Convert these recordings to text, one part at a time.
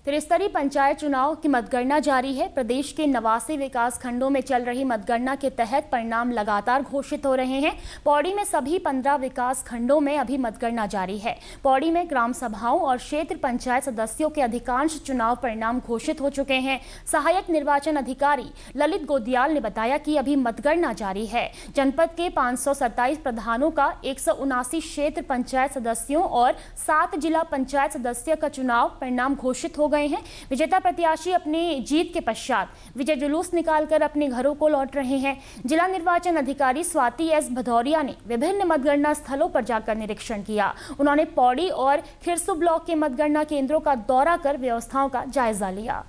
त्रिस्तरीय पंचायत चुनाव की मतगणना जारी है। प्रदेश के 89 विकास खंडों में चल रही मतगणना के तहत परिणाम लगातार घोषित हो रहे हैं। पौड़ी में सभी 15 विकास खंडों में अभी मतगणना जारी है। पौड़ी में ग्राम सभाओं और क्षेत्र पंचायत सदस्यों के अधिकांश चुनाव परिणाम घोषित हो चुके हैं। सहायक निर्वाचन अधिकारी ललित गोदियाल ने बताया कि अभी मतगणना जारी है। जनपद के 527 प्रधानों का 179 क्षेत्र पंचायत सदस्यों और 7 जिला पंचायत सदस्य का चुनाव परिणाम घोषित हो गए हैं। विजेता प्रत्याशी अपनी जीत के पश्चात विजय जुलूस निकालकर अपने घरों को लौट रहे हैं। जिला निर्वाचन अधिकारी स्वाति एस भदौरिया ने विभिन्न मतगणना स्थलों पर जाकर निरीक्षण किया। उन्होंने पौड़ी और खिरसू ब्लॉक के मतगणना केंद्रों का दौरा कर व्यवस्थाओं का जायजा लिया।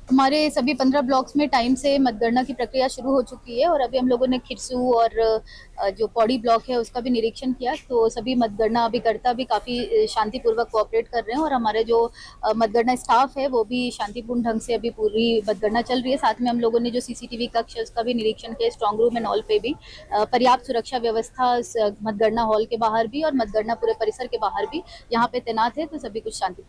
हमारे सभी 15 ब्लॉक्स में टाइम से मतगणना की प्रक्रिया शुरू हो चुकी है और अभी हम लोगों ने खिरसू और जो पौड़ी ब्लॉक है उसका भी निरीक्षण किया। तो सभी मतगणना अभिकर्ता भी काफ़ी शांतिपूर्वक कोऑपरेट कर रहे हैं और हमारे जो मतगणना स्टाफ है वो भी शांतिपूर्ण ढंग से अभी पूरी मतगणना चल रही है। साथ में हम लोगों ने जो CCTV कक्ष है उसका भी निरीक्षण किया। स्ट्रॉन्ग रूम एंड हॉल पे भी पर्याप्त सुरक्षा व्यवस्था मतगणना हॉल के बाहर भी और मतगणना पूरे परिसर के बाहर भी यहाँ पे तैनात है। तो सभी कुछ शांति।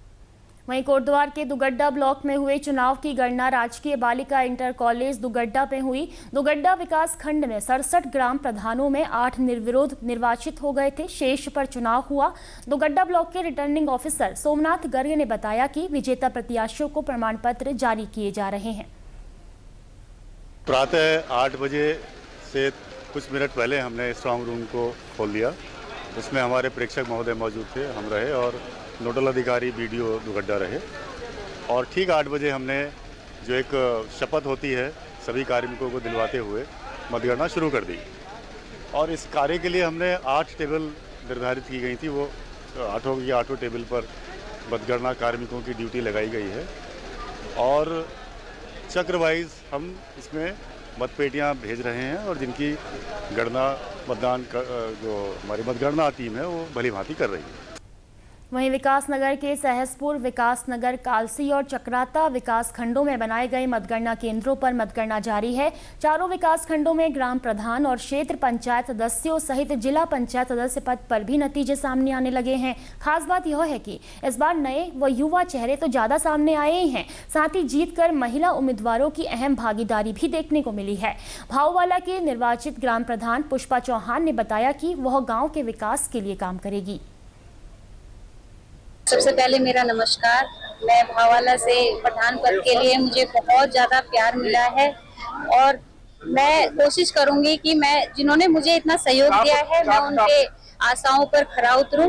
वहीं कोटद्वार के दुगड्डा ब्लॉक में हुए चुनाव की गणना राजकीय बालिका इंटर कॉलेज दुगड्डा में हुई। दुगड्डा विकास खंड में 67 ग्राम प्रधानों में 8 निर्विरोध निर्वाचित हो गए थे। शेष पर चुनाव हुआ। दुगड्डा ब्लॉक के रिटर्निंग ऑफिसर सोमनाथ गर्ग ने बताया कि विजेता प्रत्याशियों को प्रमाण पत्र जारी किए जा रहे हैं। प्रातः 8 बजे से कुछ मिनट पहले हमने स्ट्रॉन्ग रूम को खोल दिया। उसमें हमारे प्रेक्षक महोदय मौजूद थे, हम रहे और नोडल अधिकारी BDO दुगड्डा रहे। और ठीक 8 बजे हमने जो एक शपथ होती है सभी कार्मिकों को दिलवाते हुए मतगणना शुरू कर दी। और इस कार्य के लिए हमने 8 टेबल निर्धारित की गई थी। वो 8 टेबल पर मतगणना कार्मिकों की ड्यूटी लगाई गई है और चक्र वाइज हम इसमें मतपेटियां भेज रहे हैं और जिनकी गणना जो हमारी मतगणना टीम है वो भली भांति कर रही है। वहीं विकासनगर के सहसपुर, विकासनगर, कालसी और चक्राता विकास खंडों में बनाए गए मतगणना केंद्रों पर मतगणना जारी है। चारों विकास खंडों में ग्राम प्रधान और क्षेत्र पंचायत सदस्यों सहित जिला पंचायत सदस्य पद पर भी नतीजे सामने आने लगे हैं। खास बात यह है कि इस बार नए व युवा चेहरे तो ज्यादा सामने आए ही हैं, साथ ही जीतकर महिला उम्मीदवारों की अहम भागीदारी भी देखने को मिली है। भाववाला के निर्वाचित ग्राम प्रधान पुष्पा चौहान ने बताया कि वह गाँव के विकास के लिए काम करेगी। सबसे पहले मेरा नमस्कार। मैं भाववाला से प्रधान पद के लिए मुझे बहुत ज़्यादा प्यार मिला है और मैं कोशिश करूंगी कि मैं जिन्होंने मुझे इतना सहयोग दिया है मैं उनके आशाओं पर खरा उतरूं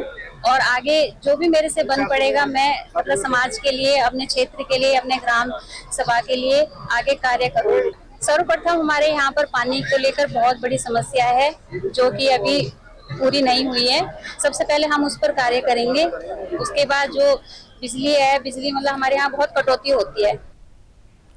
और आगे जो भी मेरे से बन पड़ेगा मैं मतलब समाज के लिए, अपने क्षेत्र के लिए, अपने ग्राम सभा के लिए आगे कार्य करूं। सर्वप्रथम हमारे यहाँ पर पानी को लेकर बहुत बड़ी समस्या है जो कि अभी पूरी नहीं हुई है। सबसे पहले हम उस पर कार्य करेंगे। उसके बाद जो बिजली है, बिजली मतलब हमारे यहाँ बहुत कटौती होती है।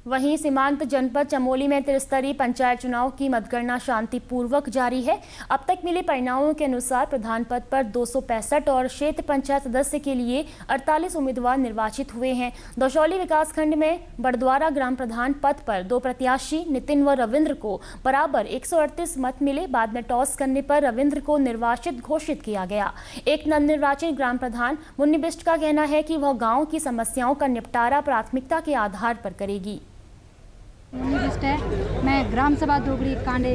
वहीं सीमांत जनपद चमोली में त्रिस्तरीय पंचायत चुनाव की मतगणना शांतिपूर्वक जारी है। अब तक मिले परिणामों के अनुसार प्रधान पद पर 265 और क्षेत्र पंचायत सदस्य के लिए 48 उम्मीदवार निर्वाचित हुए हैं। दौशौली विकासखंड में बड़द्वारा ग्राम प्रधान पद पर 2 प्रत्याशी नितिन व रविंद्र को बराबर 138 मत मिले। बाद में टॉस करने पर रविंद्र को निर्वाचित घोषित किया गया। एक नवनिर्वाचित ग्राम प्रधान मुन्नी बिष्ट का कहना है कि वह गाँव की समस्याओं का निपटारा प्राथमिकता के आधार पर करेगी। है। मैं ग्राम सभा दोगड़ी कांडे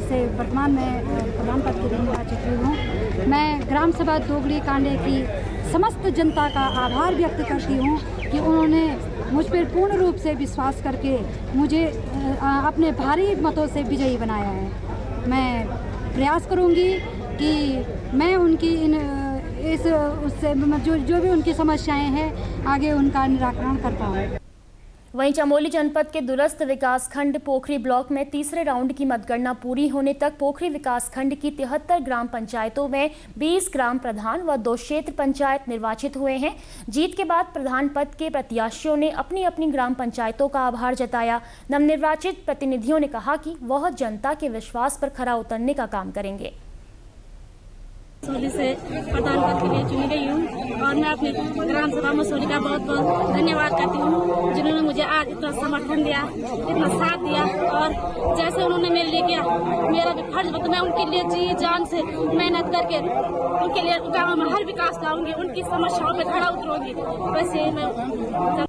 से वर्तमान में प्रधान पद के लिए निर्वाचित हुई हूँ। मैं ग्राम सभा दोगड़ी कांडे की समस्त जनता का आभार व्यक्त करती हूँ कि उन्होंने मुझ पर पूर्ण रूप से विश्वास करके मुझे अपने भारी मतों से विजयी बनाया है। मैं प्रयास करूँगी कि मैं उनकी उससे जो भी उनकी समस्याएं हैं आगे उनका निराकरण कर पाऊँ। वहीं चमोली जनपद के दूरस्थ विकासखंड पोखरी ब्लॉक में तीसरे राउंड की मतगणना पूरी होने तक पोखरी विकासखंड की 73 ग्राम पंचायतों में 20 ग्राम प्रधान व 2 क्षेत्र पंचायत निर्वाचित हुए हैं। जीत के बाद प्रधान पद के प्रत्याशियों ने अपनी अपनी ग्राम पंचायतों का आभार जताया। नवनिर्वाचित प्रतिनिधियों ने कहा कि वह जनता के विश्वास पर खरा उतरने का काम करेंगे। मसूली से प्रधान पद के लिए चुनी गई हूँ और मैं अपने ग्राम सभा मसूली का बहुत बहुत धन्यवाद करती हूँ जिन्होंने मुझे आज इतना समर्थन दिया, इतना साथ दिया, और जैसे उन्होंने मेरे लिए किया, मेरा भी फर्ज तो मैं उनके लिए जी जान से मेहनत करके उनके लिए गाँव में हर विकास लाऊंगी, उनकी समस्याओं पे खड़ा उतरूंगी। वैसे मैं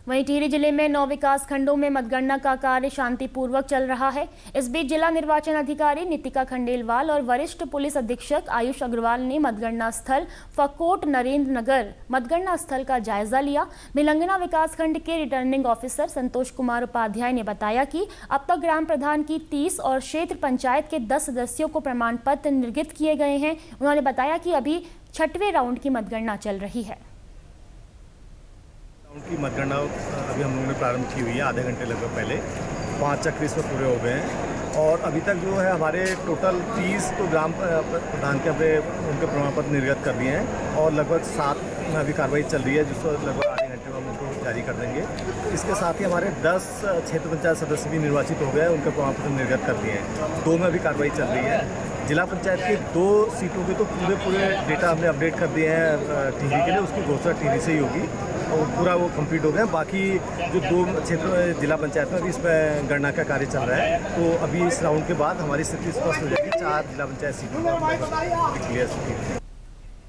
वहीं टिहरी जिले में 9 विकास खंडों में मतगणना का कार्य शांतिपूर्वक चल रहा है। इस बीच जिला निर्वाचन अधिकारी नितिका खंडेलवाल और वरिष्ठ पुलिस अधीक्षक आयुष अग्रवाल ने मतगणना स्थल फकोट नरेंद्र नगर मतगणना स्थल का जायजा लिया। भिलंगना विकास खंड के रिटर्निंग ऑफिसर संतोष कुमार उपाध्याय ने बताया कि अब तक ग्राम प्रधान की 30 और क्षेत्र पंचायत के 10 सदस्यों को प्रमाण पत्र निर्गत किए गए हैं। उन्होंने बताया कि अभी 6वें राउंड की मतगणना चल रही है। की मतगणना अभी हम लोगों ने प्रारंभ की हुई है, आधे घंटे लगभग पहले। 5 चक्र इसमें पूरे हो गए हैं और अभी तक जो है हमारे टोटल 30 तो ग्राम प्रधान के अपने उनके प्रमाण पत्र निर्गत कर दिए हैं और लगभग 7 में अभी कार्रवाई चल रही है, जिसको लगभग आधे घंटे में हम उनको जारी कर देंगे। इसके साथ ही हमारे 10 क्षेत्र पंचायत सदस्य भी निर्वाचित हो गए हैं, उनके प्रमाण पत्र निर्गत कर दिए हैं। 2 में अभी कार्रवाई चल रही है। जिला पंचायत की 2 सीटों के तो पूरे डेटा हमने अपडेट कर दिए हैं टिहरी के लिए, उसकी घोषणा टिहरी से ही होगी और पूरा वो कंप्लीट हो गया। बाकी जो 2 क्षेत्र जिला पंचायत में अभी इसमें गणना का कार्य चल रहा है, तो अभी इस राउंड के बाद हमारी स्थिति स्पष्ट हो जाएगी। 4 जिला पंचायत सीटों पर क्लियर स्थिति।